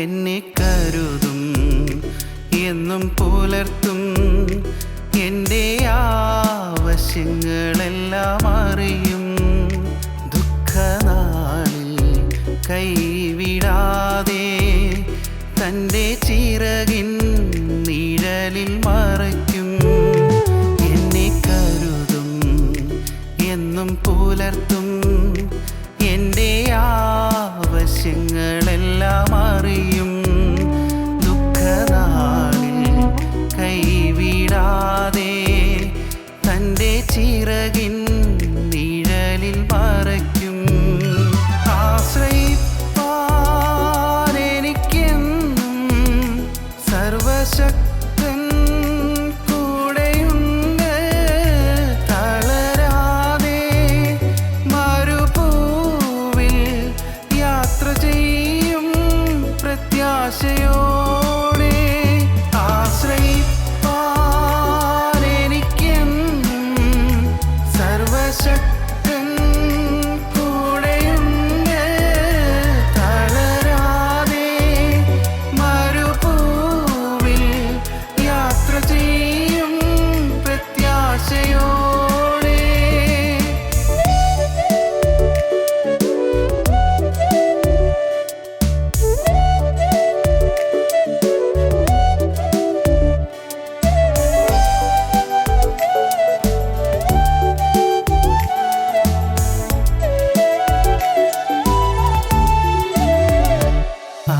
എന്നെ കരുതും എന്നും പുലർത്തും. എൻ്റെ ആവശ്യങ്ങളെല്ലാം അറിയും. ദുഃഖനാളിൽ കൈവിടാതെ തൻ്റെ ചിറകിൻ നിഴലിൽ മറയ്ക്കും. എന്നെ കരുതും എന്നും പുലർത്തും. എൻ്റെ ആവശ്യങ്ങളെല്ലാം അറിയും. ദുഃഖനാളിൽ കൈവിടാതെ തൻ്റെ ചിറകിൻ നിഴലിൽ മറയ്ക്കും. ആശ്രയിപ്പാൻ എനിക്കെന്നും സർവശക്തൻ കൂടെയുണ്ട്. തളരാതെ മരുഭൂവിൽ യാത്ര ചെയ്യും പ്രത്യാശയോടെ. ആശ്രയിപ്പാൻ എനിക്കെന്നും സർവശക്തൻ കൂടെയുണ്ട്. തളരാതെ മരുഭൂവിൽ യാത്ര ചെയ്യും പ്രത്യാശയോടെ.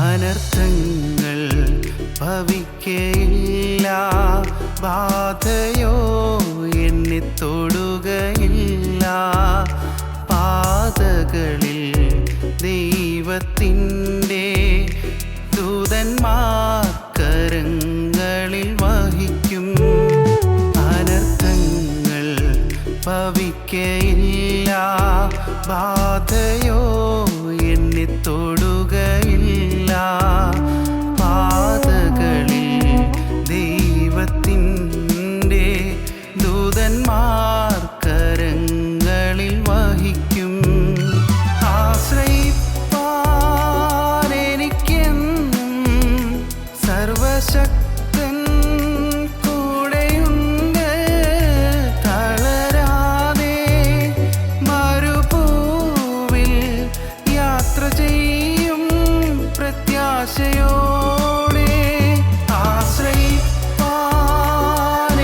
അനർത്ഥങ്ങൾ ഭവിക്കയില്ല. ബാധയോ എന്നെ തൊടുകയില്ല. പാതകളിൽ ദൈവത്തിൻ്റെ ദൂതന്മാർ കരങ്ങളിൽ വഹിക്കും. അനർത്ഥങ്ങൾ ഭവിക്കയില്ല. ബാധയോ എന്നെ തൊടുകയില്ല. പാതകളിൽ ദൈവത്തിൻ്റെ ദൂതന്മാർ കരങ്ങളിൽ വഹിക്കും. ആശ്രയിപ്പാൻ എനിക്കെന്നും സർവശക്തൻ കൂടെയുണ്ട്. തളരാതെ മരുഭൂവിൽ യാത്ര ചെയ്യും പ്രത്യാശയോടെ. ആശ്രയിപ്പാൻ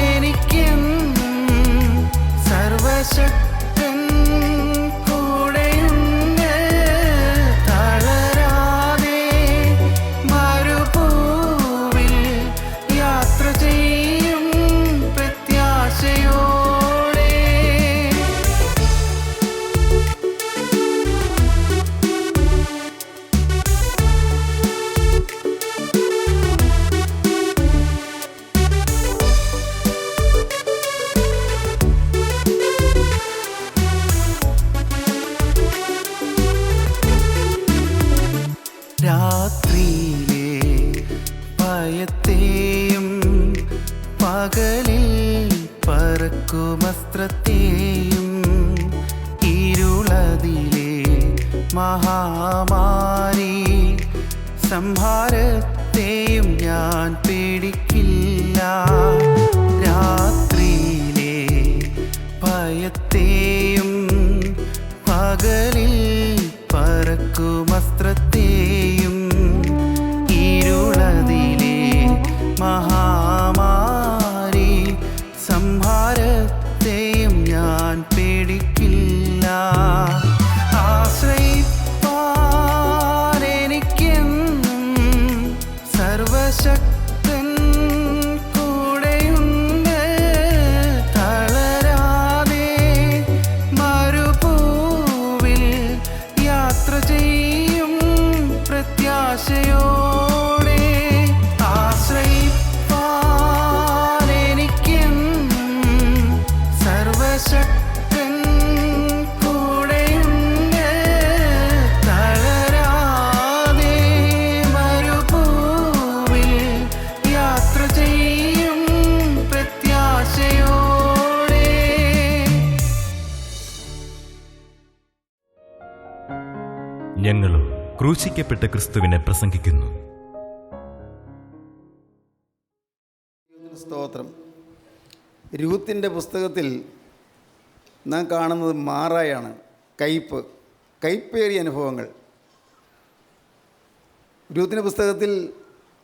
എനിക്കെന്നും സർവശക്തൻ കൂടെയുണ്ട്. തളരാതെ മരുഭൂവിൽ യാത്ര ചെയ്യും പ്രത്യാശയോടെ. രാത്രിയിലെ ഭയത്തെയും പകലിൽ പറക്കുമസ്ത്രത്തെയും ഇരുളതിലെ മഹാമാരി സംഹാരത്തെയും ഞാൻ പേടിക്കില്ല. രാത്രിയിലെ ഭയത്തെയും പകലിൽ പറക്കുമസ്ത്രത്തെയും ഇരുളതിലെ മഹാമാരി സംഹാരത്തെയും ഞാൻ പേടിക്കില്ല. ആശ്രയിപ്പാൻ എനിക്കെന്നും സർവശക്തൻ കൂടെയുണ്ട്. തളരാതെ മരുഭൂവിൽ യാത്ര ചെയ്യും പ്രത്യാശയോടെ. ആശ്രയിപ്പാൻ എനിക്കെന്നും സർവശക്തൻ കൂടെയുണ്ട്. തളരാതെ മരുഭൂവിൽ യാത്ര ചെയ്യും പ്രത്യാശയോടെ. ഞങ്ങളും ക്രൂശിക്കപ്പെട്ട ക്രിസ്തുവിനെ പ്രസംഗിക്കുന്നു. സ്തോത്രം. രൂത്തിൻ്റെ പുസ്തകത്തിൽ നാം കാണുന്നത് മാറായാണ്. കയ്പേറിയ അനുഭവങ്ങൾ. രൂത്തിൻ്റെ പുസ്തകത്തിൽ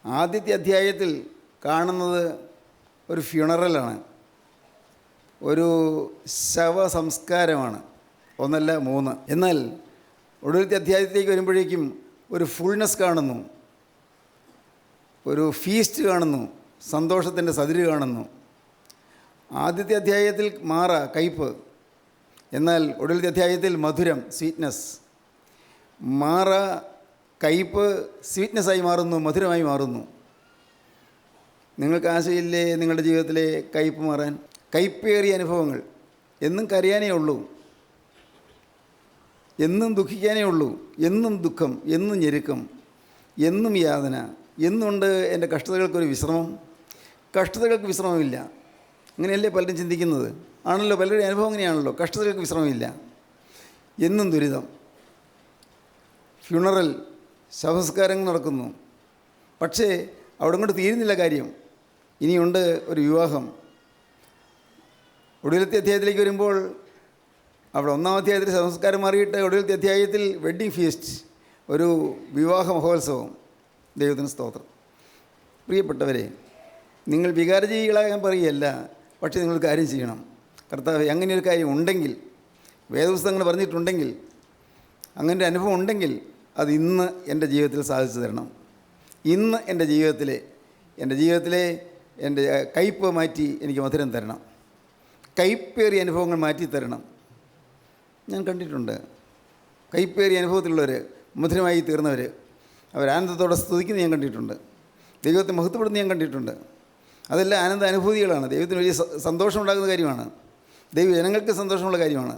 ആദ്യത്തെ അധ്യായത്തിൽ കാണുന്നത് ഒരു ഫ്യൂണറലാണ്, ഒരു ശവസംസ്കാരമാണ്. 1 അല്ല 3. എന്നാൽ ഒടുവിലത്തെ അധ്യായത്തിലേക്ക് വരുമ്പോഴേക്കും ഒരു ഫുൾനെസ് കാണുന്നു, ഒരു ഫീസ്റ്റ് കാണുന്നു, സന്തോഷത്തിൻ്റെ സതിര് കാണുന്നു. ആദ്യത്തെ അധ്യായത്തിൽ കയ്പ്, എന്നാൽ ഒടുവിലത്തെ അധ്യായത്തിൽ മധുരം, സ്വീറ്റ്നെസ്. കയ്പ് സ്വീറ്റ്നെസ്സായി മാറുന്നു, മധുരമായി മാറുന്നു. നിങ്ങൾക്ക് ആശയില്ലേ നിങ്ങളുടെ ജീവിതത്തിലെ കയ്പ് മാറാൻ? കയ്പേറിയ അനുഭവങ്ങൾ. എന്നും കരയാനേ ഉള്ളൂ, എന്നും ദുഃഖിക്കാനേ ഉള്ളൂ, എന്നും ദുഃഖം, എന്നും ഞെരുക്കം, എന്നും യാതന. എന്നുണ്ട് എൻ്റെ കഷ്ടതകൾക്കൊരു വിശ്രമം? കഷ്ടതകൾക്ക് വിശ്രമമില്ല. അങ്ങനെയല്ലേ പലരും ചിന്തിക്കുന്നത്? ആണല്ലോ, പലരുടെ അനുഭവം അങ്ങനെയാണല്ലോ. കഷ്ടതകൾക്ക് വിശ്രമമില്ല, എന്നും ദുരിതം. ഫ്യൂണറൽ, ശവസംസ്കാരങ്ങൾ നടക്കുന്നു. പക്ഷേ അവിടെ കൊണ്ട് തീരുന്നില്ല കാര്യം. ഇനിയുണ്ട് ഒരു വിവാഹം. ഒടുവിലത്തെ അധ്യായത്തിലേക്ക് വരുമ്പോൾ അവിടെ 1-ാം അധ്യായത്തിൽ സംസ്കാരം മാറിയിട്ട് ഒടുവിലത്തെ അധ്യായത്തിൽ വെഡ്ഡിങ് ഫീസ്റ്റ്, ഒരു വിവാഹ മഹോത്സവം. ദൈവത്തിന് സ്തോത്രം. പ്രിയപ്പെട്ടവരെ, നിങ്ങൾ വികാരജീവികളാകാൻ പറയുകയല്ല, പക്ഷേ നിങ്ങൾ കാര്യം ചെയ്യണം. കർത്താവേ, അങ്ങനെയൊരു കാര്യം ഉണ്ടെങ്കിൽ, വേദപുസ്തകങ്ങൾ പറഞ്ഞിട്ടുണ്ടെങ്കിൽ, അങ്ങനെ ഒരു അനുഭവം ഉണ്ടെങ്കിൽ അത് ഇന്ന് എൻ്റെ ജീവിതത്തിൽ സാധിച്ചു തരണം. ഇന്ന് എൻ്റെ ജീവിതത്തിലെ എൻ്റെ കയ്പ് മാറ്റി എനിക്ക് മധുരം തരണം. കയ്പേറിയ അനുഭവങ്ങൾ മാറ്റി തരണം. ഞാൻ കണ്ടിട്ടുണ്ട് കയ്പേറിയ അനുഭവത്തിലുള്ളവർ മധുരമായി തീർന്നവർ, അവർ ആനന്ദത്തോടെ സ്തുതിക്കുന്നത് ഞാൻ കണ്ടിട്ടുണ്ട്. ദൈവത്തെ മഹത്വപ്പെടുന്നത് ഞാൻ കണ്ടിട്ടുണ്ട്. അതെല്ലാം ആനന്ദ അനുഭൂതികളാണ്. ദൈവത്തിന് വലിയ സന്തോഷമുണ്ടാകുന്ന കാര്യമാണ്. ജനങ്ങൾക്ക് സന്തോഷമുള്ള കാര്യമാണ്.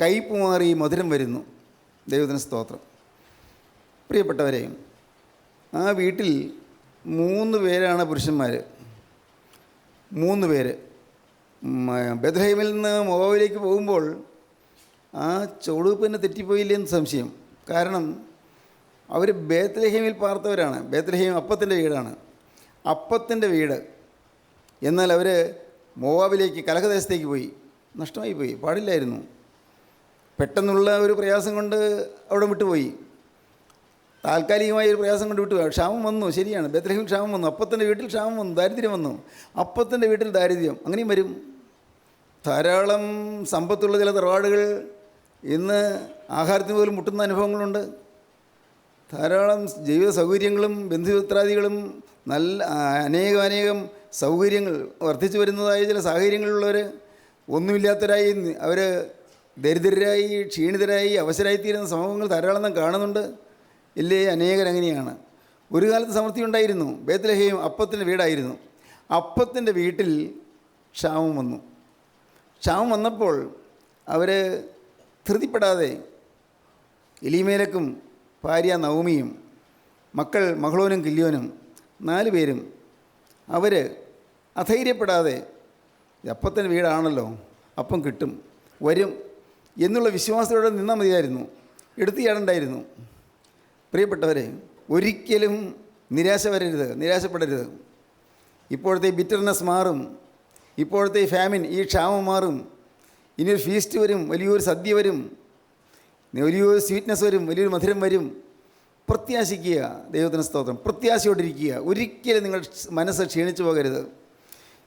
കയ്പ് മാറി മധുരം വരുന്നു. ദൈവത്തിന് സ്തോത്രം. പ്രിയപ്പെട്ടവരെ, ആ വീട്ടിൽ 3 പേരാണ് പുരുഷന്മാർ. 3 പേര് ബേത്ലഹേമിൽ നിന്ന് മോവാബിലേക്ക് പോകുമ്പോൾ ആ ചുവടുവെപ്പ് തെറ്റിപ്പോയില്ലെന്ന് സംശയം. കാരണം അവർ ബേത്ലഹേമിൽ പാർത്തവരാണ്. ബേത്ലഹേം അപ്പത്തിൻ്റെ വീടാണ്, അപ്പത്തിൻ്റെ വീട്. എന്നാൽ അവർ മോവാബിലേക്ക്, കലഹദേശത്തേക്ക് പോയി. നഷ്ടമായി പോയി, പാടില്ലായിരുന്നു. പെട്ടെന്നുള്ള ഒരു പ്രയാസം കൊണ്ട് അവിടെ വിട്ടുപോയി. താൽക്കാലികമായ ഒരു പ്രയാസം കൊണ്ട് വിട്ടുപോയി. ക്ഷാമം വന്നു, ശരിയാണ്. ബേത്ലഹേമിൽ ക്ഷാമം വന്നു, അപ്പത്തിൻ്റെ വീട്ടിൽ ക്ഷാമം വന്നു, ദാരിദ്ര്യം വന്നു. അപ്പത്തിൻ്റെ വീട്ടിൽ ദാരിദ്ര്യം അങ്ങനെയും വരും. ധാരാളം സമ്പത്തുള്ള ചില തറവാടുകൾ ഇന്ന് ആഹാരത്തിന് പോലും മുട്ടുന്ന അനുഭവങ്ങളുണ്ട്. ധാരാളം ജീവിത സൗകര്യങ്ങളും ബന്ധുമിത്രാദികളും അനേകം സൗകര്യങ്ങൾ വർദ്ധിച്ചു വരുന്നതായ ചില സാഹചര്യങ്ങളിലുള്ളവർ ഒന്നുമില്ലാത്തവരായി, അവർ ദരിദ്രരായി, ക്ഷീണിതരായി, അവശരായിത്തീരുന്ന സമൂഹങ്ങൾ ധാരാളം നാം കാണുന്നുണ്ട്. ഇല്ലേ? അനേകരങ്ങനെയാണ്. ഒരു കാലത്ത് സമൃദ്ധി ഉണ്ടായിരുന്നു. ബേത്ലഹേം അപ്പത്തിൻ്റെ വീടായിരുന്നു. അപ്പത്തിൻ്റെ വീട്ടിൽ ക്ഷാമം വന്നു. ക്ഷാമം വന്നപ്പോൾ അവർ ധൃതിപ്പെടാതെ എലീമേലക്കും ഭാര്യ നവമിയും മക്കൾ മഹ്ളോനും കില്യോനും 4 പേരും അവർ അധൈര്യപ്പെടാതെ, അപ്പത്തിൻ്റെ വീടാണല്ലോ, അപ്പം കിട്ടും, വരും എന്നുള്ള വിശ്വാസത്തോടെ നിന്നാൽ മതിയായിരുന്നു. എടുത്തു ചാടണ്ടായിരുന്നു. പ്രിയപ്പെട്ടവരെ, ഒരിക്കലും നിരാശപ്പെടരുത്. ഇപ്പോഴത്തെ ബിറ്റർനെസ് മാറും. ഇപ്പോഴത്തെ ഫാമിൻ, ഈ ക്ഷാമം മാറും. ഇനിയൊരു ഫീസ്റ്റ് വരും, വലിയൊരു സദ്യ വരും, വലിയൊരു സ്വീറ്റ്നെസ് വരും, വലിയൊരു മധുരം വരും. പ്രത്യാശിക്കുക. ദൈവത്തിന് സ്തോത്രം. പ്രത്യാശയോടിരിക്കുക. ഒരിക്കലും നിങ്ങൾ മനസ്സ് ക്ഷീണിച്ചു പോകരുത്.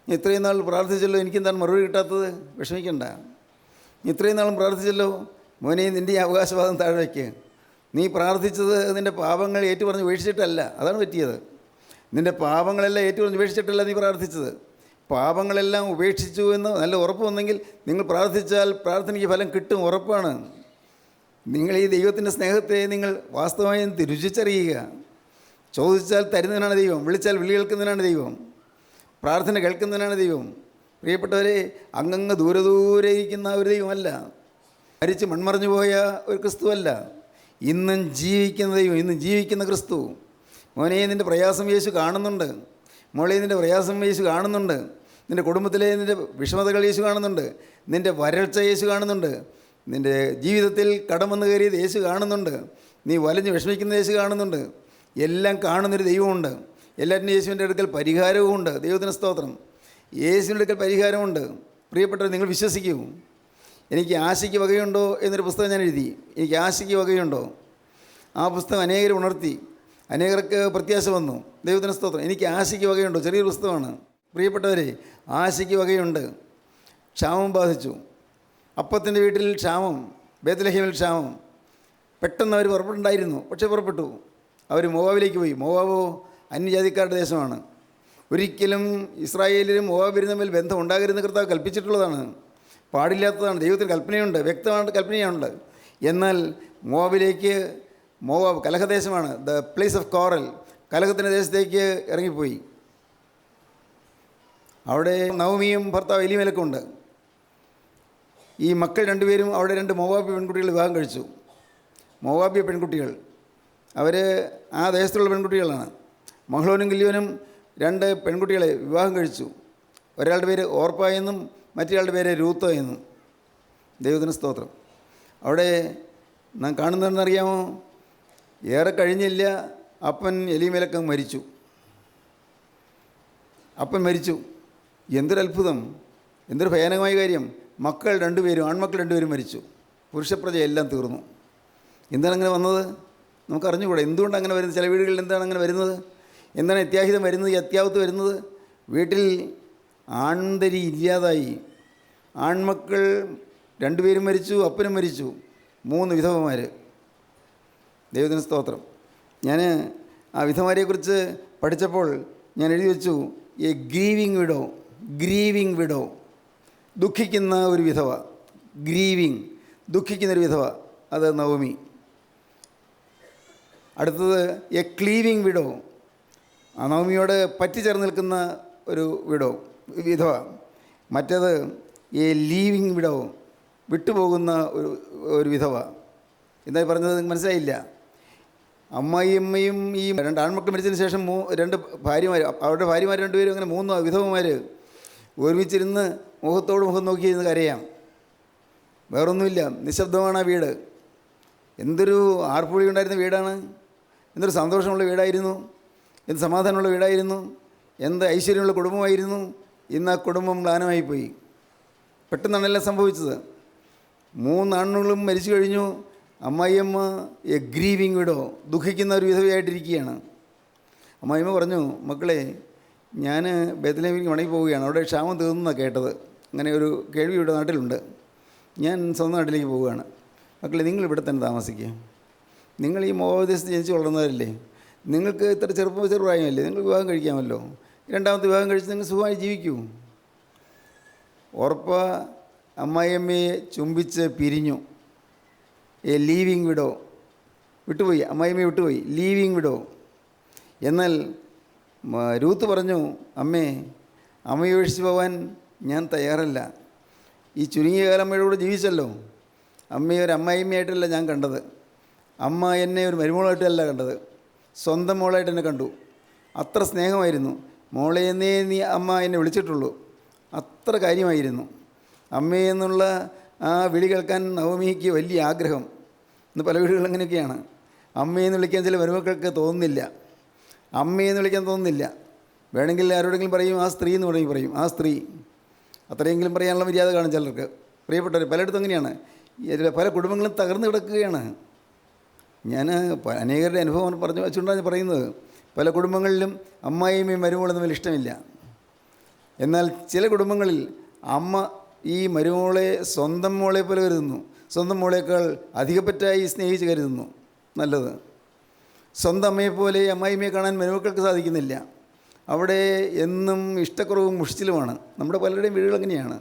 ഇത്രയും നാൾ പ്രാർത്ഥിച്ചല്ലോ, എനിക്കെന്താണ് മറുപടി കിട്ടാത്തത്? വിഷമിക്കണ്ട. ഇത്രയും നാളും പ്രാർത്ഥിച്ചല്ലോ, മോനെ, നിൻ്റെ ഈ അവകാശവാദം താഴെ വയ്ക്കുക. നീ പ്രാർത്ഥിച്ചത് നിൻ്റെ പാപങ്ങൾ ഏറ്റുപറഞ്ഞ് ഉപേക്ഷിച്ചിട്ടല്ല. അതാണ് പറ്റിയത്. നിൻ്റെ പാപങ്ങളെല്ലാം ഏറ്റുപറഞ്ഞ് ഉപേക്ഷിച്ചിട്ടല്ല നീ പ്രാർത്ഥിച്ചത്. പാപങ്ങളെല്ലാം ഉപേക്ഷിച്ചു എന്ന് നല്ല ഉറപ്പ് വന്നെങ്കിൽ നിങ്ങൾ പ്രാർത്ഥിച്ചാൽ പ്രാർത്ഥനയ്ക്ക് ഫലം കിട്ടും, ഉറപ്പാണ്. നിങ്ങൾ ഈ ദൈവത്തിൻ്റെ സ്നേഹത്തെ നിങ്ങൾ വാസ്തവമായും രുചിച്ചറിയുക. ചോദിച്ചാൽ തരുന്നതിനാണ് ദൈവം, വിളിച്ചാൽ വിളി കേൾക്കുന്നതിനാണ് ദൈവം, പ്രാർത്ഥന കേൾക്കുന്നതിനാണ് ദൈവം. പ്രിയപ്പെട്ടവരെ, അങ്ങ് ദൂരെ ഇരിക്കുന്ന ഒരു ദൈവമല്ല, മരിച്ച് മൺമറഞ്ഞു പോയ ഒരു ക്രിസ്തുവല്ല. ഇന്നും ജീവിക്കുന്ന ദൈവം, ഇന്നും ജീവിക്കുന്ന ക്രിസ്തു. മോനെ, നിൻ്റെ പ്രയാസം യേശു കാണുന്നുണ്ട്. മോളെ, നിൻ്റെ പ്രയാസം യേശു കാണുന്നുണ്ട്. നിൻ്റെ കുടുംബത്തിലെ നിൻ്റെ വിഷമതകൾ യേശു കാണുന്നുണ്ട്. നിൻ്റെ വരൾച്ച യേശു കാണുന്നുണ്ട്. നിൻ്റെ ജീവിതത്തിൽ കടം വന്ന് കയറിയത് യേശു കാണുന്നുണ്ട്. നീ വലഞ്ഞ് വിഷമിക്കുന്ന യേശു കാണുന്നുണ്ട്. എല്ലാം കാണുന്നൊരു ദൈവമുണ്ട്. എല്ലാറ്റിനും യേശുവിൻ്റെ അടുക്കൽ പരിഹാരവും ഉണ്ട്. ദൈവത്തിന് സ്തോത്രം. യേശുവിൻ്റെ അടുക്കൽ പരിഹാരമുണ്ട്. പ്രിയപ്പെട്ടവർ, നിങ്ങൾ വിശ്വസിക്കൂ. എനിക്ക് ആശയ്ക്ക് വകയുണ്ടോ എന്നൊരു പുസ്തകം ഞാൻ എഴുതി. എനിക്ക് ആശയ്ക്ക് വകയുണ്ടോ. ആ പുസ്തകം അനേകർ ഉണർത്തി, അനേകർക്ക് പ്രത്യാശ വന്നു. ദൈവത്തിന് സ്തോത്രം. എനിക്ക് ആശയ്ക്ക് വകയുണ്ടോ. ചെറിയൊരു പുസ്തകമാണ്. പ്രിയപ്പെട്ടവരെ, ആശയ്ക്ക് വകയുണ്ട്. ക്ഷാമം ബാധിച്ചു. അപ്പത്തിൻ്റെ വീട്ടിൽ ക്ഷാമം, ബേത്ലഹേമിൽ ക്ഷാമം. പെട്ടെന്ന് അവർ പുറപ്പെട്ടുണ്ടായിരുന്നു, പക്ഷേ പുറപ്പെട്ടു. അവർ മോവാബിലേക്ക് പോയി. മോവാബോ അന്യജാതിക്കാരുടെ ദേശമാണ്. ഒരിക്കലും ഇസ്രായേലിലും മോവാബിലും തമ്മിൽ ബന്ധം ഉണ്ടാകരുതെന്ന് കർത്താവ് കൽപ്പിച്ചിട്ടുള്ളതാണ്. പാടില്ലാത്തതാണ്. ദൈവത്തിന് കൽപ്പനയുണ്ട്, വ്യക്തമായിട്ട് കൽപ്പനയുണ്ട്. എന്നാൽ മോവാബ് കലഹദേശമാണ്, ദ പ്ലേസ് ഓഫ് കോറൽ, കലഹത്തിൻ്റെ ദേശത്തേക്ക് ഇറങ്ങിപ്പോയി. അവിടെ നവമിയും ഭർത്താവ് എലിമേലൊക്കെ ഉണ്ട്. ഈ മക്കൾ രണ്ടുപേരും അവിടെ 2 മോവാബി പെൺകുട്ടികൾ വിവാഹം കഴിച്ചു. മോവാബിയ പെൺകുട്ടികൾ, അവർ ആ ദേശത്തുള്ള പെൺകുട്ടികളാണ്. മഹ്ലോനും ഗില്യോനും 2 പെൺകുട്ടികളെ വിവാഹം കഴിച്ചു. ഒരാളുടെ പേര് ഓർപ്പ എന്നും മറ്റൊരാളുടെ പേര് രൂത്ത് എന്നും. ദൈവത്തിന് സ്തോത്രം. അവിടെ നാം കാണുന്നതെന്നറിയാമോ? ഏറെ കഴിഞ്ഞില്ല, അപ്പൻ എലീമേലക്ക് മരിച്ചു. അപ്പൻ മരിച്ചു. എന്തൊരത്ഭുതം, എന്തൊരു ഭയാനകമായ കാര്യം. മക്കൾ 2 പേരും, ആൺമക്കൾ 2 പേരും മരിച്ചു. പുരുഷപ്രജ എല്ലാം തീർന്നു. എന്താണ് അങ്ങനെ വന്നത്? നമുക്കറിഞ്ഞുകൂടെ എന്തുകൊണ്ട് അങ്ങനെ വരുന്നത്. ചില വീടുകളിൽ എന്താണ് അങ്ങനെ വരുന്നത്? എന്താണ് അത്യാഹിതം വരുന്നത്, ഈ അത്യാവത്ത് വരുന്നത്? വീട്ടിൽ ആൺതരി ഇല്ലാതായി. ആൺമക്കൾ 2 പേരും മരിച്ചു, അപ്പനും മരിച്ചു. 3 വിധവമാർ. ദൈവത്തിന് സ്തോത്രം. ഞാൻ ആ വിധവമാരെക്കുറിച്ച് പഠിച്ചപ്പോൾ ഞാൻ എഴുതി വെച്ചു, എ ഗ്രീവിങ് വിഡോ, ദുഃഖിക്കുന്ന ഒരു വിധവ. ദുഃഖിക്കുന്നൊരു വിധവ, അത് നവമി. അടുത്തത് എ ക്ലീവിങ് വിഡോ, ആ നവമിയോട് പറ്റിച്ചേർന്ന് നിൽക്കുന്ന ഒരു വിധവ. മറ്റേത് എ ലീവിങ് വിഡോ, വിട്ടുപോകുന്ന ഒരു വിധവ. എന്തായി പറഞ്ഞത് നിങ്ങൾക്ക് മനസ്സിലായില്ല? അമ്മായിയമ്മയും ഈ 2 ആൺമക്കൾ മരിച്ചതിന് ശേഷം 2 ഭാര്യമാർ, അവരുടെ ഭാര്യമാർ 2 പേരും, അങ്ങനെ 3 വിധവമാർ ഒരുമിച്ചിരുന്ന് മുഖത്തോട് മുഖം നോക്കിയിരുന്ന് കരയാം. വേറൊന്നുമില്ല, നിശബ്ദമാണ് ആ വീട്. എന്തൊരു ആർപ്പുളി ഉണ്ടായിരുന്ന വീടാണ്, എന്തൊരു സന്തോഷമുള്ള വീടായിരുന്നു, എന്ത് സമാധാനമുള്ള വീടായിരുന്നു, എന്ത് ഐശ്വര്യമുള്ള കുടുംബമായിരുന്നു. ഇന്ന് ആ കുടുംബം മ്ലാനമായിപ്പോയി. പെട്ടെന്നാണ് എല്ലാം സംഭവിച്ചത്. 3 ആണുങ്ങളും മരിച്ചു കഴിഞ്ഞു. അമ്മായിയമ്മ എ ഗ്രീവിങ് വിഡോ, ദുഃഖിക്കുന്ന ഒരു വിധവയായിട്ടിരിക്കുകയാണ്. അമ്മായിയമ്മ പറഞ്ഞു, മക്കളെ, ഞാൻ ബേത്ലഹേമിലേക്ക് മടങ്ങി പോവുകയാണ്. അവിടെ ക്ഷാമം തീർന്നെന്നാണ് കേട്ടത്. അങ്ങനെ ഒരു കേൾവി ഇവിടെ നാട്ടിലുണ്ട്. ഞാൻ സ്വന്തം നാട്ടിലേക്ക് പോവുകയാണ്. മക്കളെ, നിങ്ങൾ ഇവിടെ തന്നെ താമസിക്കുക. നിങ്ങൾ ഈ മോവാദേശത്ത് ജനിച്ച് വളർന്നവരല്ലേ. നിങ്ങൾക്ക് ഇത്ര ചെറുപ്രായമല്ലേ, നിങ്ങൾ വിവാഹം കഴിക്കാമല്ലോ. 2ാമത്തെ വിവാഹം കഴിച്ച് നിങ്ങൾ സുഖമായി ജീവിക്കൂ. ഓർപ്പ അമ്മായിയമ്മയെ ചുംബിച്ച് പിരിഞ്ഞു. എ ലീവിങ് വിഡോ, വിട്ടുപോയി. അമ്മായിയമ്മയെ വിട്ടുപോയി, ലീവിങ് വിഡോ. എന്നാൽ രൂത്ത് പറഞ്ഞു, അമ്മയെ ഒഴിച്ചു പോകാൻ ഞാൻ തയ്യാറല്ല. ഈ ചുരുങ്ങിയ കാലം അമ്മയുടെ കൂടെ ജീവിച്ചല്ലോ. അമ്മയെ ഒരു അമ്മായിയമ്മയായിട്ടല്ല ഞാൻ കണ്ടത്. അമ്മ എന്നെ ഒരു മരുമോളായിട്ടല്ല കണ്ടത്, സ്വന്തം മോളായിട്ട് എന്നെ കണ്ടു. അത്ര സ്നേഹമായിരുന്നു. മോളെ എന്നേ അമ്മ എന്നെ വിളിച്ചിട്ടുള്ളൂ. അത്ര കാര്യമായിരുന്നു. അമ്മയെന്നുള്ള ആ വിളി കേൾക്കാൻ നവമിക്ക് വലിയ ആഗ്രഹം. ഇന്ന് പല വീടുകളും അങ്ങനെയൊക്കെയാണ്. അമ്മയെന്ന് വിളിക്കാൻ ചില മരുമക്കൾക്ക് തോന്നുന്നില്ല, അമ്മയെന്ന് വിളിക്കാൻ തോന്നുന്നില്ല. വേണമെങ്കിൽ ആരോടെങ്കിലും പറയും ആ സ്ത്രീ എന്ന് പറയും ആ സ്ത്രീ. അത്രയെങ്കിലും പറയാനുള്ള മര്യാദ കാണും ചിലർക്ക്. പ്രിയപ്പെട്ടവർ, പലയിടത്തും അങ്ങനെയാണ്. പല കുടുംബങ്ങളും തകർന്നു കിടക്കുകയാണ്. ഞാൻ അനേകരുടെ അനുഭവം പറഞ്ഞു വെച്ചുകൊണ്ടാണ് പറയുന്നത്. പല കുടുംബങ്ങളിലും അമ്മായിയമ്മയും മരുമോളും തമ്മിൽ ഇഷ്ടമില്ല. എന്നാൽ ചില കുടുംബങ്ങളിൽ അമ്മ ഈ മരുമോളെ സ്വന്തം മോളെ പോലെ കരുതുന്നു, സ്വന്തം മോളേക്കാൾ അധികപ്പറ്റായി സ്നേഹിച്ച് കരുതുന്നു. നല്ലത്. സ്വന്തം അമ്മയെപ്പോലെ അമ്മായിയമ്മയെ കാണാൻ മരുമക്കൾക്ക് സാധിക്കുന്നില്ല. അവിടെ എന്നും ഇഷ്ടക്കുറവും മുഷിച്ചിലുമാണ്. നമ്മുടെ പലരുടെയും വീടുകൾ അങ്ങനെയാണ്.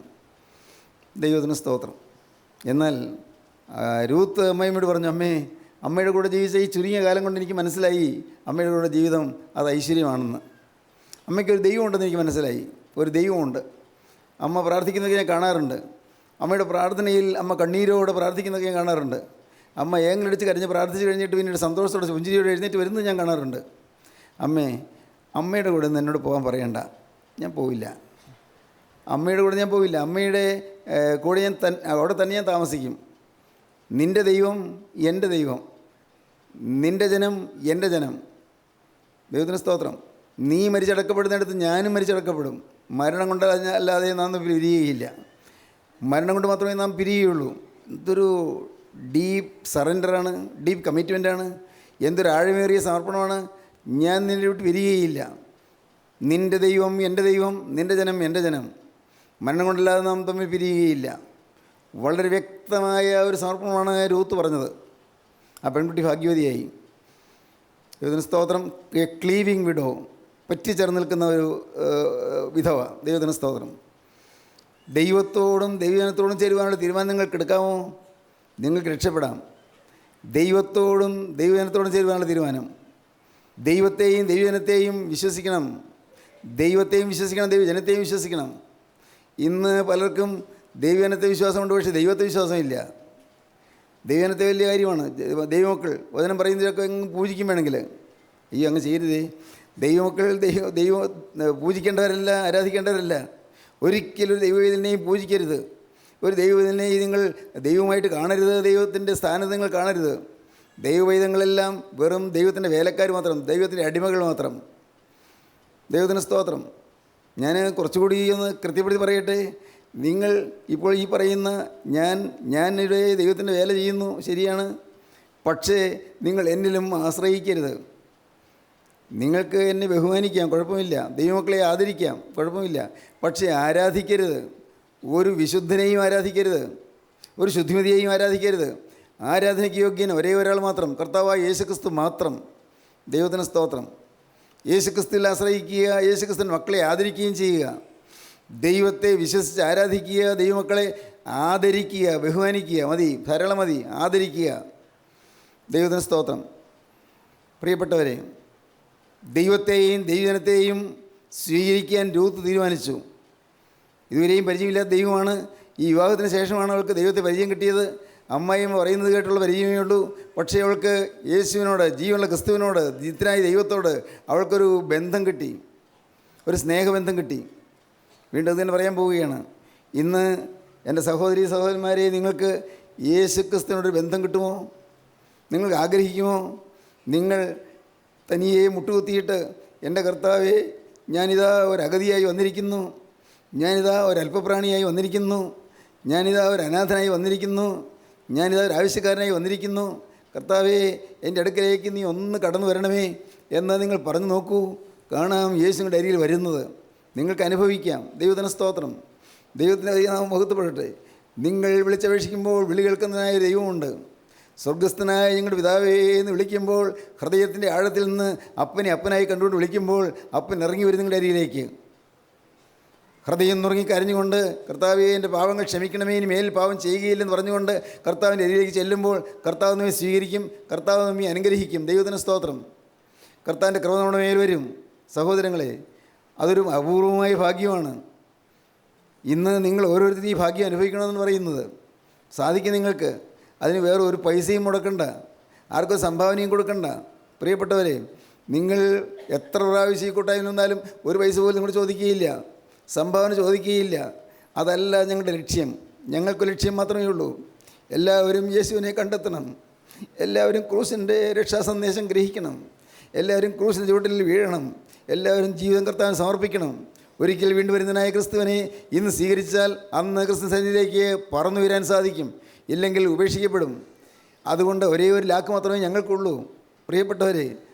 ദൈവത്തിന് സ്തോത്രം. എന്നാൽ രൂത്ത് അമ്മായിയമ്മയോട് പറഞ്ഞു, അമ്മയുടെ കൂടെ ജീവിച്ച ഈ ചുരുങ്ങിയ കാലം കൊണ്ട് എനിക്ക് മനസ്സിലായി അമ്മയുടെ കൂടെ ജീവിതം അത് ഐശ്വര്യമാണെന്ന്. അമ്മയ്ക്കൊരു ദൈവമുണ്ടെന്ന് എനിക്ക് മനസ്സിലായി. ഒരു ദൈവമുണ്ട്. അമ്മ പ്രാർത്ഥിക്കുന്നതൊക്കെ ഞാൻ കാണാറുണ്ട്. അമ്മയുടെ പ്രാർത്ഥനയിൽ അമ്മ കണ്ണീരോടെ പ്രാർത്ഥിക്കുന്നതൊക്കെ ഞാൻ കാണാറുണ്ട്. അമ്മ ഏങ്ങലടിച്ച് കരഞ്ഞ് പ്രാർത്ഥിച്ച് കഴിഞ്ഞിട്ട് പിന്നീട് സന്തോഷത്തോടെ പുഞ്ചിരിയോടെ എഴുന്നേറ്റ് വരുന്നത് ഞാൻ കാണാറുണ്ട്. അമ്മയുടെ കൂടെ നിന്ന് എന്നോട് പോകാൻ പറയണ്ട, ഞാൻ പോവില്ല. അമ്മയുടെ കൂടെ ഞാൻ പോവില്ല. അമ്മയുടെ കൂടെ ഞാൻ അവിടെ തന്നെ ഞാൻ താമസിക്കും. നിൻ്റെ ദൈവം എൻ്റെ ദൈവം, നിൻ്റെ ജനം എൻ്റെ ജനം. ദൈവത്തിന് സ്തോത്രം. നീ മരിച്ചടക്കപ്പെടുന്നിടത്ത് ഞാനും മരിച്ചടക്കപ്പെടും. മരണം കൊണ്ട് അല്ലാതെ നാം പിരിയുകയില്ല. മരണം കൊണ്ട് മാത്രമേ നാം പിരിയുകയുള്ളൂ. ഇതൊരു ഡീപ്പ് സറണ്ടറാണ്, ഡീപ്പ് കമ്മിറ്റ്മെൻറ്റാണ്, എന്തൊരു ആഴമേറിയ സമർപ്പണമാണ്. ഞാൻ നിന്നെ വിട്ട് പിരിയുകയില്ല. നിൻ്റെ ദൈവം എൻ്റെ ദൈവം, നിൻ്റെ ജനം എൻ്റെ ജനം. മരണം കൊണ്ടല്ലാതെ നാം തമ്മിൽ പിരിയുകയില്ല. വളരെ വ്യക്തമായ ഒരു സമർപ്പണമാണ് രൂത്ത് പറഞ്ഞത്. ആ പെൺകുട്ടി ഭാഗ്യവതിയായി. ദൈവത്തിന് സ്തോത്രം. എ ക്ലീവിങ് വിഡോ, പറ്റിച്ചേർന്ന് നിൽക്കുന്ന ഒരു വിധവ. ദൈവത്തിന് സ്തോത്രം. ദൈവത്തോടും ദൈവജനത്തോടും ചേരുവാനുള്ള തീരുമാനം നിങ്ങൾക്ക് എടുക്കാമോ? നിങ്ങൾക്ക് രക്ഷപ്പെടാം. ദൈവത്തോടും ദൈവജനത്തോടും ചേരുവാനുള്ള തീരുമാനം. ദൈവത്തെയും ദൈവജനത്തെയും വിശ്വസിക്കണം. ദൈവത്തെയും വിശ്വസിക്കണം, ദൈവജനത്തെയും വിശ്വസിക്കണം. ഇന്ന് പലർക്കും ദൈവജനത്തെ വിശ്വാസമുണ്ട്, പക്ഷേ ദൈവത്തെ വിശ്വാസമില്ല. ദൈവജനത്തെ വലിയ കാര്യമാണ്. ദൈവമക്കൾ വചനം പറയുന്നതിലൊക്കെ അങ്ങ് പൂജിക്കും വേണമെങ്കിൽ. അയ്യോ, അങ്ങ് ചെയ്യരുതേ. ദൈവമക്കൾ ദൈവം പൂജിക്കേണ്ടവരല്ല, ആരാധിക്കേണ്ടവരല്ല. ഒരിക്കലും ഒരു ദൈവവേദനയും പൂജിക്കരുത്. ഒരു ദൈവവേദനയും നിങ്ങൾ ദൈവമായിട്ട് കാണരുത്. ദൈവത്തിൻ്റെ സ്ഥാനത്ത് നിങ്ങൾ കാണരുത്. ദൈവവേദങ്ങളെല്ലാം വെറും ദൈവത്തിൻ്റെ വേലക്കാർ മാത്രം, ദൈവത്തിൻ്റെ അടിമകൾ മാത്രം. ദൈവത്തിന് സ്തോത്രം. ഞാൻ കുറച്ചുകൂടി ഒന്ന് കൃത്യപ്പെടുത്തി പറയട്ടെ. നിങ്ങൾ ഇപ്പോൾ ഈ പറയുന്ന ഞാനിവിടെ ദൈവത്തിൻ്റെ വേല ചെയ്യുന്നു, ശരിയാണ്. പക്ഷേ നിങ്ങൾ എന്നിലും ആശ്രയിക്കരുത്. നിങ്ങൾക്ക് എന്നെ ബഹുമാനിക്കാം, കുഴപ്പമില്ല. ദൈവമക്കളെ ആദരിക്കാം, കുഴപ്പമില്ല. പക്ഷേ ആരാധിക്കരുത്. ഒരു വിശുദ്ധനെയും ആരാധിക്കരുത്, ഒരു ശുദ്ധിമതിയെയും ആരാധിക്കരുത്. ആരാധനയ്ക്ക് യോഗ്യൻ ഒരേ ഒരാൾ മാത്രം, കർത്താവായ യേശുക്രിസ്തു മാത്രം. ദൈവത്തിന് സ്തോത്രം. യേശുക്രിസ്തുവിൽ ആശ്രയിക്കുക, യേശുക്രിസ്തുവിൻ്റെ മക്കളെ ആദരിക്കുകയും ചെയ്യുക. ദൈവത്തെ വിശ്വസിച്ച് ആരാധിക്കുക, ദൈവമക്കളെ ആദരിക്കുക, ബഹുമാനിക്കുക. മതി, ധാരാളം മതി. ആദരിക്കുക. ദൈവത്തിന് സ്തോത്രം. പ്രിയപ്പെട്ടവരെ, ദൈവത്തെയും ദൈവജനത്തെയും സ്വീകരിക്കാൻ രൂത്ത് തീരുമാനിച്ചു. ഇതുവരെയും പരിചയമില്ലാത്ത ദൈവമാണ്. ഈ വിവാഹത്തിന് ശേഷമാണ് അവൾക്ക് ദൈവത്തെ പരിചയം കിട്ടിയത്. അമ്മായിയമ്മ പറയുന്നത് കേട്ടുള്ള പരിചയമേ ഉള്ളൂ. പക്ഷേ അവൾക്ക് യേശുവിനോട്, ജീവനുള്ള ക്രിസ്തുവിനോട്, നിത്യനായ ദൈവത്തോട് അവൾക്കൊരു ബന്ധം കിട്ടി, ഒരു സ്നേഹബന്ധം കിട്ടി. വീണ്ടും തന്നെ പറയാൻ പോവുകയാണ്. ഇന്ന് എൻ്റെ സഹോദരി സഹോദരന്മാരെ, നിങ്ങൾക്ക് യേശു ക്രിസ്തുവിനോടൊരു ബന്ധം കിട്ടുമോ? നിങ്ങൾക്ക് ആഗ്രഹിക്കുമോ? നിങ്ങൾ തനിയെ മുട്ടുകുത്തിയിട്ട്, എൻ്റെ കർത്താവേ, ഞാനിതാ ഒരു അഗതിയായി വന്നിരിക്കുന്നു, ഞാനിതാ ഒരു അല്പപ്രാണിയായി വന്നിരിക്കുന്നു, ഞാനിതാ ഒരു അനാഥനായി വന്നിരിക്കുന്നു, ഞാനിതാ ഒരു ആവശ്യക്കാരനായി വന്നിരിക്കുന്നു, കർത്താവേ എൻ്റെ അടുക്കലേക്ക് നീ ഒന്ന് കടന്നു വരണമേ എന്ന് നിങ്ങൾ പറഞ്ഞു നോക്കൂ. കാണാം യേശുവിൻ്റെ അരികിൽ വരുന്നത്. നിങ്ങൾക്ക് അനുഭവിക്കാം. ദൈവത്തിന് സ്തോത്രം. ദൈവത്തിൻ്റെ നാമം മഹത്വപ്പെടട്ടെ. നിങ്ങൾ വിളിച്ചപേക്ഷിക്കുമ്പോൾ വിളി കേൾക്കുന്നതിനായ ദൈവമുണ്ട്. സ്വർഗസ്ഥനായ ഞങ്ങളുടെ പിതാവേ എന്ന് വിളിക്കുമ്പോൾ, ഹൃദയത്തിൻ്റെ ആഴത്തിൽ നിന്ന് അപ്പനെ അപ്പനായി കണ്ടുകൊണ്ട് വിളിക്കുമ്പോൾ അപ്പൻ ഇറങ്ങി വരും നിങ്ങളുടെ അരികിലേക്ക്. ഹൃദയം നുറങ്ങി കരഞ്ഞുകൊണ്ട്, കർത്താവേ എൻ്റെ പാവങ്ങൾ ക്ഷമിക്കണമേ, ഇനി മേൽ പാവം ചെയ്യുകയില്ലെന്ന് പറഞ്ഞുകൊണ്ട് കർത്താവിൻ്റെ അരികിലേക്ക് ചെല്ലുമ്പോൾ കർത്താവ് നമ്മെ സ്വീകരിക്കും, കർത്താവ് നമ്മെ അനുഗ്രഹിക്കും. ദൈവത്തിന് സ്തോത്രം. കർത്താവിൻ്റെ കൃപ നമ്മുടെ മേൽ വരും. സഹോദരങ്ങളെ, അതൊരു അപൂർവമായ ഭാഗ്യമാണ്. ഇന്ന് നിങ്ങൾ ഓരോരുത്തരും ഈ ഭാഗ്യം അനുഭവിക്കണമെന്ന് പറയുന്നത്. സാധിക്കും നിങ്ങൾക്ക്. അതിന് വേറെ ഒരു പൈസയും മുടക്കണ്ട, ആർക്കും സംഭാവനയും കൊടുക്കണ്ട. പ്രിയപ്പെട്ടവരെ, നിങ്ങൾ എത്ര പ്രാവശ്യം ഈ കൂട്ടായ്മ വന്നാലും ഒരു പൈസ പോലും നിങ്ങൾ ചോദിക്കുകയില്ല, സംഭാവന ചോദിക്കുകയില്ല. അതല്ല ഞങ്ങളുടെ ലക്ഷ്യം. ഞങ്ങൾക്ക് ലക്ഷ്യം മാത്രമേ ഉള്ളൂ. എല്ലാവരും യേശുവിനെ കണ്ടെത്തണം. എല്ലാവരും ക്രൂസിൻ്റെ രക്ഷാസന്ദേശം ഗ്രഹിക്കണം. എല്ലാവരും ക്രൂസിൻ്റെ ചുവട്ടിൽ വീഴണം. എല്ലാവരും ജീവിതം കർത്താവിന് സമർപ്പിക്കണം. ഒരിക്കൽ വീണ്ടും വരുന്നതിനായ ക്രിസ്തുവിനെ ഇന്ന് സ്വീകരിച്ചാൽ അന്ന് ക്രിസ്തു സന്നിധിയിലേക്ക് പറന്നു വരാൻ സാധിക്കും. ഇല്ലെങ്കിൽ ഉപേക്ഷിക്കപ്പെടും. അതുകൊണ്ട് ഒരേ ഒരു ലാക്ക് മാത്രമേ ഞങ്ങൾക്കുള്ളൂ. പ്രിയപ്പെട്ടവരെ,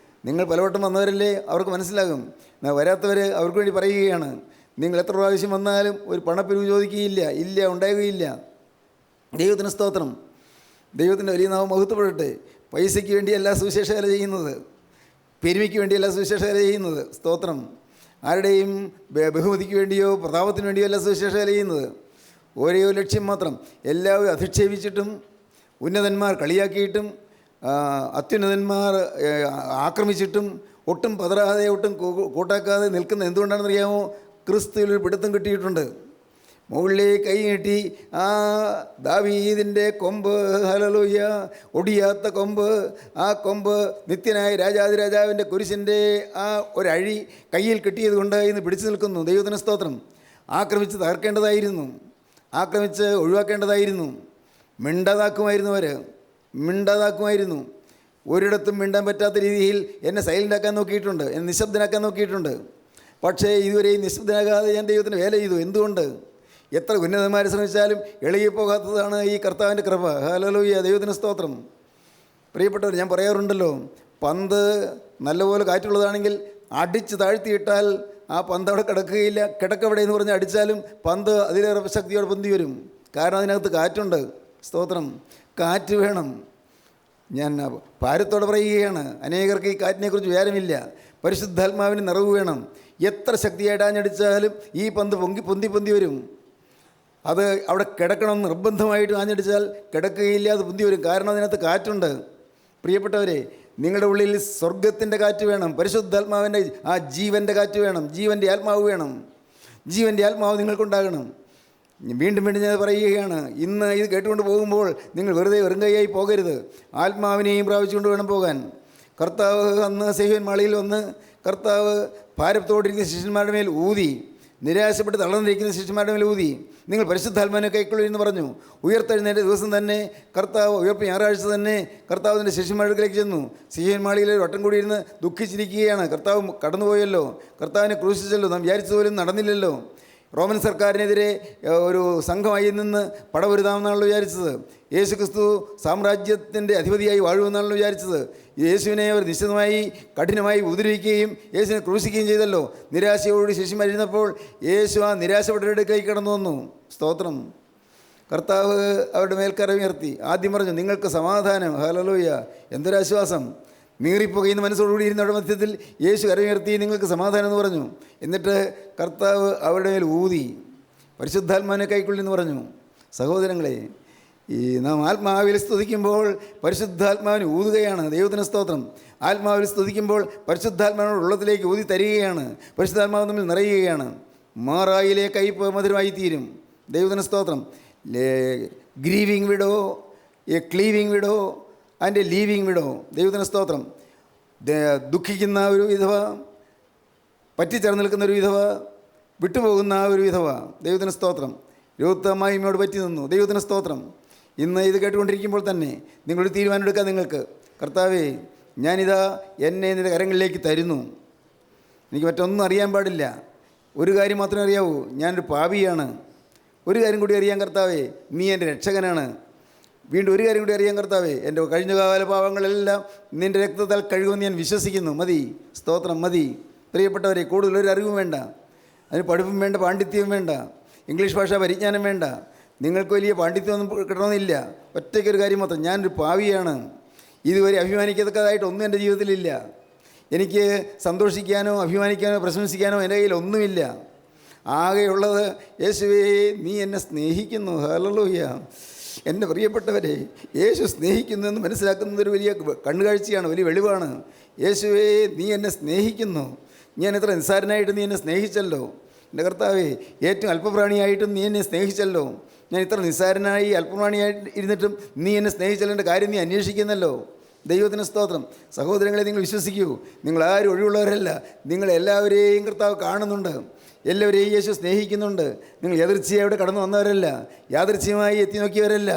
നിങ്ങൾ പലവട്ടം വന്നവരല്ലേ, അവർക്ക് മനസ്സിലാകും. വരാത്തവർ അവർക്ക് വേണ്ടി പറയുകയാണ്. നിങ്ങൾ എത്ര പ്രാവശ്യം വന്നാലും ഒരു പണപ്പിരിവ് ചോദിക്കുകയില്ല, ഇല്ല, ഉണ്ടാകുകയില്ല. ദൈവത്തിന് സ്തോത്രം. ദൈവത്തിൻ്റെ വലിയ നാമം മഹത്വപ്പെടട്ടെ. പൈസയ്ക്ക് വേണ്ടിയല്ല സുവിശേഷ വേല ചെയ്യുന്നത്, പെരുമയ്ക്ക് വേണ്ടിയല്ല സുവിശേഷ വേല ചെയ്യുന്നത്. സ്തോത്രം. ആരുടെയും ബഹുമതിക്ക് വേണ്ടിയോ പ്രതാപത്തിന് വേണ്ടിയോ അല്ല സുവിശേഷ വേല ചെയ്യുന്നത്. ഒരേ ഒരു ലക്ഷ്യം മാത്രം. എല്ലാവരും അധിക്ഷേപിച്ചിട്ടും, ഉന്നതന്മാർ കളിയാക്കിയിട്ടും, അത്യുന്നതന്മാർ ആക്രമിച്ചിട്ടും ഒട്ടും പതറാതെ, ഒട്ടും കൂട്ടാക്കാതെ നിൽക്കുന്ന എന്തുകൊണ്ടാണെന്നറിയാമോ? ക്രിസ്തുവിൽ പിടുത്തം കിട്ടിയിട്ടുണ്ട്. മുകളിലേക്ക് കൈ നീട്ടി ആ ദാവീദിൻ്റെ കൊമ്പ്, ഹല്ലേലൂയ, ഒടിയാത്ത കൊമ്പ്, ആ കൊമ്പ് നിത്യനായ രാജാതിരാജാവിൻ്റെ കുരിശിൻ്റെ ആ ഒരഴി കയ്യിൽ കിട്ടിയത് കൊണ്ട് ഇന്ന് പിടിച്ചു നിൽക്കുന്നു. ദൈവത്തിന് സ്തോത്രം. ആക്രമിച്ച് തകർക്കേണ്ടതായിരുന്നു, ആക്രമിച്ച് ഒഴിവാക്കേണ്ടതായിരുന്നു. മിണ്ടാതാക്കുമായിരുന്നു. ഒരിടത്തും മിണ്ടാൻ പറ്റാത്ത രീതിയിൽ എന്നെ സൈലൻ്റാക്കാൻ നോക്കിയിട്ടുണ്ട്, എന്നെ നിശബ്ദനാക്കാൻ നോക്കിയിട്ടുണ്ട്. പക്ഷേ ഇതുവരെയും നിശബ്ദനാകാതെ ഞാൻ ദൈവത്തിന് വേല ചെയ്തു. എന്തുകൊണ്ട്? എത്ര ഉന്നതന്മാർ ശ്രമിച്ചാലും എളിയപ്പോകാത്തതാണ് ഈ കർത്താവിൻ്റെ കൃപ. ഹല്ലേലൂയ, ദൈവത്തിന് സ്തോത്രം. പ്രിയപ്പെട്ടവർ, ഞാൻ പറയാറുണ്ടല്ലോ, പന്ത് നല്ലപോലെ കാറ്റുള്ളതാണെങ്കിൽ അടിച്ച് താഴ്ത്തിയിട്ടാൽ ആ പന്ത് അവിടെ കിടക്കുകയില്ല. കിടക്കവിടെ എന്ന് പറഞ്ഞ് അടിച്ചാലും പന്ത് അതിലേറെ ശക്തിയോടെ പൊന്തി വരും. കാരണം അതിനകത്ത് കാറ്റുണ്ട്. സ്തോത്രം. കാറ്റ് വേണം. ഞാൻ ഭാരത്തോടെ പറയുകയാണ്, അനേകർക്ക് ഈ കാറ്റിനെക്കുറിച്ച് വിചാരമില്ല. പരിശുദ്ധാത്മാവിന് നിറവ് വേണം. എത്ര ശക്തിയായിട്ട് ആഞ്ഞടിച്ചാലും ഈ പന്ത് പൊന്തി വരും. അത് അവിടെ കിടക്കണം. നിർബന്ധമായിട്ട് ആഞ്ഞടിച്ചാൽ കിടക്കുകയില്ല, അത് പൊന്തി വരും. കാരണം അതിനകത്ത് കാറ്റുണ്ട്. പ്രിയപ്പെട്ടവരെ, നിങ്ങളുടെ ഉള്ളിൽ സ്വർഗത്തിൻ്റെ കാറ്റ് വേണം. പരിശുദ്ധാത്മാവിൻ്റെ ആ ജീവൻ്റെ കാറ്റ് വേണം. ജീവൻ്റെ ആത്മാവ് വേണം. ജീവൻ്റെ ആത്മാവ് നിങ്ങൾക്കുണ്ടാകണം. വീണ്ടും വീണ്ടും ഞാൻ പറയുകയാണ്, ഇന്ന് ഇത് കേട്ടുകൊണ്ട് പോകുമ്പോൾ നിങ്ങൾ വെറുതെ വെറുങ്കൈയായി പോകരുത്. ആത്മാവിനെയും പ്രാപിച്ചുകൊണ്ട് വേണം പോകാൻ. കർത്താവ് അന്ന് സെഹ്യോൻ മാളിയിൽ വന്ന് കർത്താവ് ഭാരത്തോടിരിക്കുന്ന ശിഷ്യന്മാരുടെ മേൽ ഊതി, നിരാശപ്പെട്ട് തളർന്നിരിക്കുന്ന ശിഷ്യന്മാരുടെ മേൽ ഊതി, നിങ്ങൾ പരിശുദ്ധാത്മാവിനെ കൈക്കൊള്ളുമെന്ന് പറഞ്ഞു. ഉയർത്തെഴുന്നേറ്റ ദിവസം തന്നെ കർത്താവ്, ഉയർപ്പ് ഞായറാഴ്ച തന്നെ കർത്താവിൻ്റെ ശിഷ്യന്മാർക്കിലേക്ക് ചെന്നു. സെഹ്യോൻ മാളിയിൽ വട്ടം കൂടി ഇരുന്ന് ദുഃഖിച്ചിരിക്കുകയാണ്. കർത്താവ് കടന്നുപോയല്ലോ, കർത്താവിനെ ക്രൂശിച്ചല്ലോ, നാം വിചാരിച്ചതുപോലും നടന്നില്ലല്ലോ. റോമൻ സർക്കാരിനെതിരെ ഒരു സംഘമായി നിന്ന് പടപൊരുതാമെന്നാണല്ലോ വിചാരിച്ചത്. യേശുക്രിസ്തു സാമ്രാജ്യത്തിൻ്റെ അധിപതിയായി വാഴുമെന്നാണല്ലോ വിചാരിച്ചത്. യേശുവിനെ അവർ നിശ്ചിതമായി കഠിനമായി ഉപദ്രവിക്കുകയും യേശുവിനെ ക്രൂശിക്കുകയും ചെയ്തല്ലോ. നിരാശയോട് ശിഷ്യന്മാരിരുന്നപ്പോൾ യേശു ആ നിരാശപ്പെട്ടവരുടെ കൈക്ക് കടന്നു വന്നു. സ്തോത്രം. കർത്താവ് അവരുടെ മേൽക്കരമുയർത്തി ആദ്യം പറഞ്ഞു, നിങ്ങൾക്ക് സമാധാനം. ഹല്ലേലൂയ, എന്തൊരാശ്വാസം. നീറിപ്പോകുന്ന മനസ്സോടുകൂടി ഇരുന്നവരുടെ മധ്യത്തിൽ യേശു കരമുയർത്തി, നിങ്ങൾക്ക് സമാധാനം എന്ന് പറഞ്ഞു. എന്നിട്ട് കർത്താവ് അവരുടെ മേൽ ഊതി, പരിശുദ്ധാത്മാവിനെ കൈക്കൊള്ളെന്ന് പറഞ്ഞു. സഹോദരങ്ങളെ, ഈ നാം ആത്മാവിൽ സ്തുതിക്കുമ്പോൾ പരിശുദ്ധാത്മാവിന് ഊതുകയാണ്. ദൈവത്തിന് സ്തോത്രം. ആത്മാവിൽ സ്തുതിക്കുമ്പോൾ പരിശുദ്ധാത്മാവിനോട് ഉള്ളത്തിലേക്ക് ഊതി തരികയാണ്. പരിശുദ്ധാത്മാവ് തമ്മിൽ നിറയുകയാണ്. മാറായിലെ കയ്പ് മധുരമായി തീരും. ദൈവത്തിന് സ്തോത്രം. Grieving widow, a cleaving widow and a leaving widow. ദൈവത്തിന് സ്തോത്രം. ദുഃഖിക്കുന്ന ഒരു വിധവ, പറ്റിച്ചേർന്ന് നിൽക്കുന്ന ഒരു വിധവ, വിട്ടുപോകുന്ന ഒരു വിധവ. ദൈവത്തിന് സ്തോത്രം. രൂപമായിമയോട് പറ്റി നിന്നു. ദൈവത്തിന് സ്തോത്രം. ഇന്ന് ഇത് കേട്ടുകൊണ്ടിരിക്കുമ്പോൾ തന്നെ നിങ്ങളൊരു തീരുമാനം എടുക്കുക. നിങ്ങൾക്ക്, കർത്താവേ, ഞാനിതാ എന്നെ നിന്റെ കരങ്ങളിലേക്ക് തരുന്നു. എനിക്ക് മറ്റൊന്നും അറിയാൻ പാടില്ല. ഒരു കാര്യം മാത്രമേ അറിയാവൂ, ഞാനൊരു പാപിയാണ്. ഒരു കാര്യം കൂടി അറിയാൻ കർത്താവേ, നീ എൻ്റെ രക്ഷകനാണ്. വീണ്ടും ഒരു കാര്യം കൂടി അറിയാൻ കർത്താവേ, എൻ്റെ കഴിഞ്ഞകാല പാവങ്ങളെല്ലാം നിൻ്റെ രക്തത്താൽ കഴുകുമെന്ന് ഞാൻ വിശ്വസിക്കുന്നു. മതി. സ്തോത്രം. മതി. പ്രിയപ്പെട്ടവരെ, കൂടുതലൊരു അറിവും വേണ്ട, അതിന് പഠിപ്പും വേണ്ട, പാണ്ഡിത്യവും വേണ്ട, ഇംഗ്ലീഷ് ഭാഷാ പരിജ്ഞാനം വേണ്ട, നിങ്ങൾക്ക് വലിയ പാണ്ഡിത്യമൊന്നും കിട്ടണമെന്നില്ല. ഒറ്റയ്ക്കൊരു കാര്യം മാത്രം, ഞാനൊരു പാവിയാണ്. ഇതുവരെ അഭിമാനിക്കത്തക്കതായിട്ട് ഒന്നും എൻ്റെ ജീവിതത്തിലില്ല. എനിക്ക് സന്തോഷിക്കാനോ അഭിമാനിക്കാനോ പ്രശംസിക്കാനോ എൻ്റെ കയ്യിൽ ഒന്നുമില്ല. ആകെയുള്ളത്, യേശുവേ, നീ എന്നെ സ്നേഹിക്കുന്നു. ഹല്ലേലൂയ. എൻ്റെ പ്രിയപ്പെട്ടവരെ, യേശു സ്നേഹിക്കുന്നു എന്ന് മനസ്സിലാക്കുന്നതൊരു വലിയ കണ്ണുകാഴ്ചയാണ്, വലിയ വെളിവാണ്. യേശുവേ, നീ എന്നെ സ്നേഹിക്കുന്നു. ഞാൻ എത്ര നിസ്സാരനായിട്ട് നീ എന്നെ സ്നേഹിച്ചല്ലോ. എൻ്റെ കർത്താവേ, ഏറ്റവും അല്പപ്രാണിയായിട്ടും നീ എന്നെ സ്നേഹിച്ചല്ലോ. ഞാൻ ഇത്ര നിസ്സാരനായി അല്പപ്രാണിയായിട്ട് ഇരുന്നിട്ടും നീ എന്നെ സ്നേഹിച്ചല്ലോ. എൻ്റെ കാര്യം നീ അന്വേഷിക്കുന്നല്ലോ. ദൈവത്തിന് സ്തോത്രം. സഹോദരങ്ങളെ, നിങ്ങൾ വിശ്വസിക്കൂ, നിങ്ങളാരും ഒഴിവുള്ളവരല്ല. നിങ്ങളെല്ലാവരെയും കർത്താവ് കാണുന്നുണ്ട്. എല്ലാവരെയും യേശു സ്നേഹിക്കുന്നുണ്ട്. നിങ്ങൾ യാദൃച്ഛികമായി ഇവിടെ കടന്നു വന്നവരല്ല, യാദൃച്ഛികമായി എത്തി നോക്കിയവരല്ല.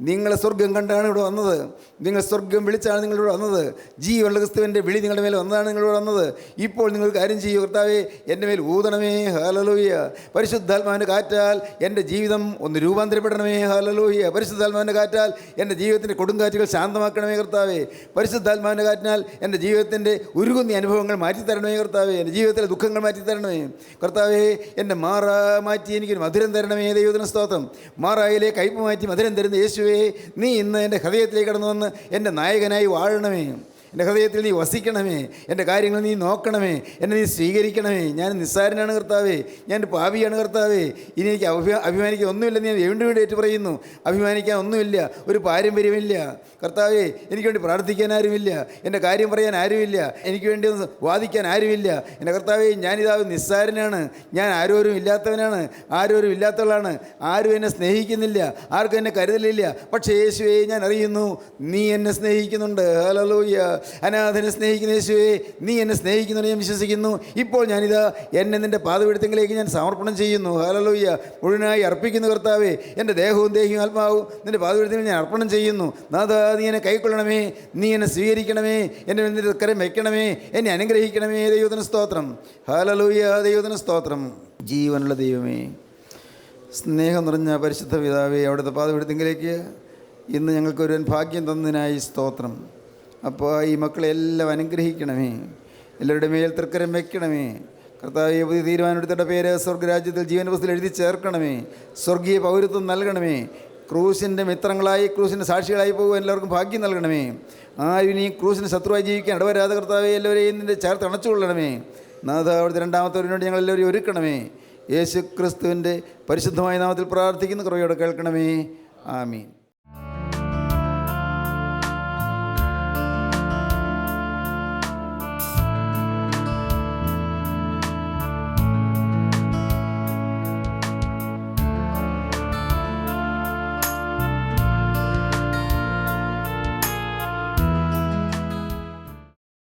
നിങ്ങളെ സ്വർഗം കണ്ടാണ് ഇവിടെ വന്നത്. നിങ്ങൾ സ്വർഗം വിളിച്ചാണ് നിങ്ങളിവിടെ വന്നത്. ജീവനുള്ള ക്രിസ്തുവിൻ്റെ വിളി നിങ്ങളുടെ മേൽ വന്നതാണ് നിങ്ങളിവിടെ വന്നത്. ഇപ്പോൾ നിങ്ങൾ കാര്യം ചെയ്യൂ, കർത്താവേ, എൻ്റെ മേൽ ഊതണമേ. ഹല്ലേലൂയ. പരിശുദ്ധാത്മാവിൻ്റെ കാറ്റാൽ എൻ്റെ ജീവിതം ഒന്ന് രൂപാന്തരപ്പെടണമേ. ഹല്ലേലൂയ. പരിശുദ്ധാത്മാവിൻ്റെ കാറ്റാൽ എൻ്റെ ജീവിതത്തിൻ്റെ കൊടുങ്കാറ്റുകൾ ശാന്തമാക്കണമേ കർത്താവേ. പരിശുദ്ധാത്മാവിൻ്റെ കാറ്റിനാൽ എൻ്റെ ജീവിതത്തിൻ്റെ ഉരുകുന്ന അനുഭവങ്ങൾ മാറ്റിത്തരണമേ കർത്താവേ. എൻ്റെ ജീവിതത്തിലെ ദുഃഖങ്ങൾ മാറ്റിത്തരണമേ കർത്താവേ. എൻ്റെ മാറാ മാറ്റി എനിക്കൊരു മധുരം തരണമേ. ദൈവത്തിന് സ്തോത്രം. മാറായിലെ കയ്പ് മാറ്റി മധുരം തരുന്ന യേശുവേ, നീ ഇന്ന് എൻ്റെ ഹൃദയത്തിലേക്ക് കടന്നു വന്ന് എൻ്റെ നായകനായി വാഴണമേ. എൻ്റെ ഹൃദയത്തിൽ നീ വസിക്കണമേ. എൻ്റെ കാര്യങ്ങൾ നീ നോക്കണമേ. എന്നെ നീ സ്വീകരിക്കണമേ. ഞാൻ നിസ്സാരനാണ് കർത്താവേ, ഞാൻ പാപിയാണ് കർത്താവേ. ഇനി എനിക്ക് അഭിമാനിക്കാൻ ഒന്നുമില്ലെന്ന് ഞാൻ വീണ്ടും വീണ്ടും ഏറ്റു പറയുന്നു. അഭിമാനിക്കാൻ ഒന്നുമില്ല, ഒരു പാരമ്പര്യമില്ല കർത്താവേ. എനിക്ക് വേണ്ടി പ്രാർത്ഥിക്കാൻ ആരുമില്ല, എൻ്റെ കാര്യം പറയാൻ ആരുമില്ല, എനിക്ക് വേണ്ടി ഒന്ന് വാദിക്കാൻ ആരുമില്ല. എൻ്റെ കർത്താവേ, ഞാനിതാ നിസ്സാരനാണ്, ഞാൻ ആരോരും ഇല്ലാത്തവനാണ്, ആരോരും ഇല്ലാത്തവളാണ്. ആരും എന്നെ സ്നേഹിക്കുന്നില്ല, ആർക്കും എന്നെ കരുതലില്ല. പക്ഷേ യേശുവേ, ഞാൻ അറിയുന്നു നീ എന്നെ സ്നേഹിക്കുന്നുണ്ട്. ഹല്ലേലൂയ. അനാഥനെ സ്നേഹിക്കുന്ന യേശുവേ, നീ എന്നെ സ്നേഹിക്കുന്നതിനെ ഞാൻ വിശ്വസിക്കുന്നു. ഇപ്പോൾ ഞാനിതാ എന്നെ നിൻ്റെ പാദപീഠത്തിലേക്ക് ഞാൻ സമർപ്പണം ചെയ്യുന്നു. ഹല്ലേലൂയ. മുഴുവനായി അർപ്പിക്കുന്നു കർത്താവേ. എൻ്റെ ദേഹവും ദേഹിയും ആത്മാവും നിൻ്റെ പാദപീഠത്തിൽ ഞാൻ അർപ്പണം ചെയ്യുന്നു. നാഥാ, നീ എന്നെ കൈക്കൊള്ളണമേ, നീ എന്നെ സ്വീകരിക്കണമേ, എൻ്റെ നിൻ്റെ കരം വയ്ക്കണമേ, എന്നെ അനുഗ്രഹിക്കണമേ. ദൈവത്തിന് സ്തോത്രം. ഹല്ലേലൂയ. ദൈവത്തിന് സ്തോത്രം. ജീവനുള്ള ദൈവമേ, സ്നേഹം നിറഞ്ഞ പരിശുദ്ധ പിതാവേ, അവിടുത്തെ പാദപീഠത്തിലേക്ക് ഇന്ന് ഞങ്ങൾക്കൊരു ഭാഗ്യം തന്നതിനായി സ്തോത്രം. അപ്പോൾ ഈ മക്കളെ എല്ലാം അനുഗ്രഹിക്കണമേ, എല്ലാവരുടെ മേൽ തൃക്കരം വയ്ക്കണമേ. കർത്താവേ, പുതിയ തീരുമാനമെടുത്തിട്ട പേര് സ്വർഗ്ഗരാജ്യത്തിൽ ജീവൻ്റെ പുസ്തകത്തിൽ എഴുതി ചേർക്കണമേ. സ്വർഗീയ പൗരത്വം നൽകണമേ. ക്രൂസിൻ്റെ മിത്രങ്ങളായി, ക്രൂസിൻ്റെ സാക്ഷികളായി പോകുവാൻ എല്ലാവർക്കും ഭാഗ്യം നൽകണമേ. ആരും ഇനി ക്രൂസിന് ശത്രുവായി ജീവിക്കാൻ ഇടവരാതെ കർത്താവേ എല്ലാവരെയും നിൻ്റെ ചേർത്ത് അണച്ചുകൊള്ളണമേ. നാഥ, അവിടുത്തെ രണ്ടാമത്തവരിനോട് ഞങ്ങൾ എല്ലാവരും ഒരുക്കണമേ. യേശു ക്രിസ്തുവിൻ്റെ പരിശുദ്ധമായ നാമത്തിൽ പ്രാർത്ഥിക്കുന്ന കൃപയോടെ കേൾക്കണമേ. ആമീൻ.